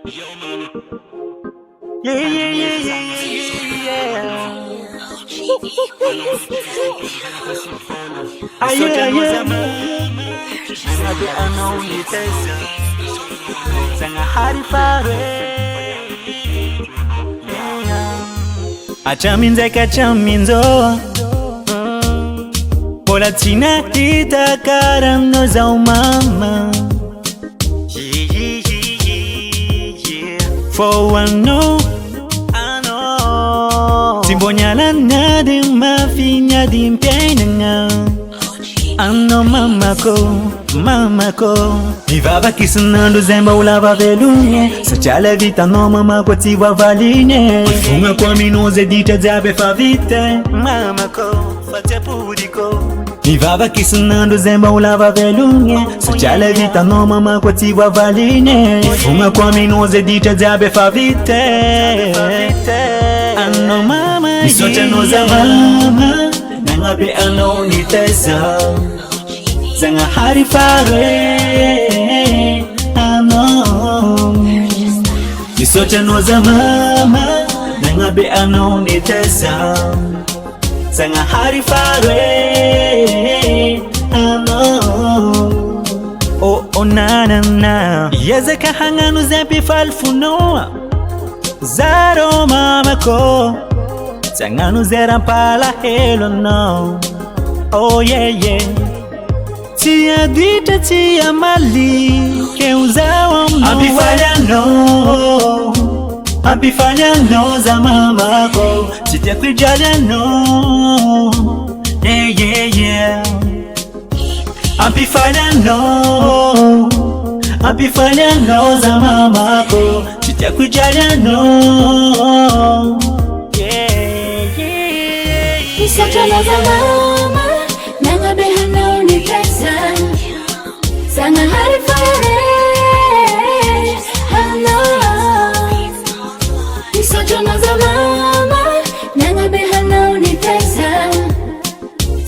Yeah, yeah, yeah, yeah, yeah. Ah, yeah, yeah. Nangabe anaunitesa Sanga hari pare Achaminze kachaminzo Pola tina itakaramno za umama For one no I know Timbonyala nadi mafinya dimpiainanga Ano mama ko Vivava kisunando zemba ulava velunye Sachala vita no mama kwa tiwa valine Funga kwa minoze dita zabe favite Mama ko fate pudiko Vivava kisunando zemba ulava velunye Sachala vita no mama kwa tiwa valine Funga kwa minoze dita zabe favite Ano mama Nisote no za mama Nangabe ano nitesa Sanga hari pare ano Nisote no za mama Nangabe ano nitesa Sanga hari pare ano Oh na na na Yeze kahanganu zempi falfunoa Zaro mama ko Sanganu zera pala helo no Oh yeah yeah Tia dita tia mali Ke uzawa mwa Abifanya no za mama ko Sitia kujalia no Yeah yeah yeah Abifanya no za mama ko Sitia kujalia no Nisote za mama Nangabe anaunitesa Sanga hari pare ano Nisote za mama Nangabe anaunitesa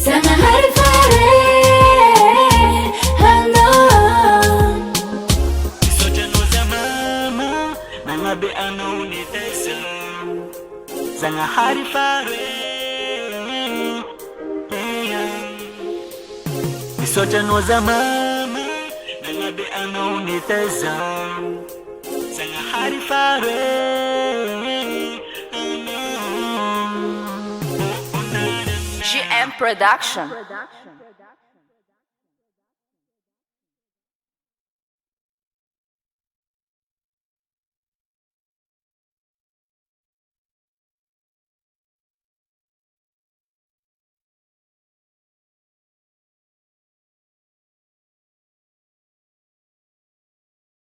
Sanga hari pare ano Nisote za mama Nangabe anaunitesa Sanga hari pare Nisote no za mama Nangabe anaunitesa Sanga hari pare GM Production.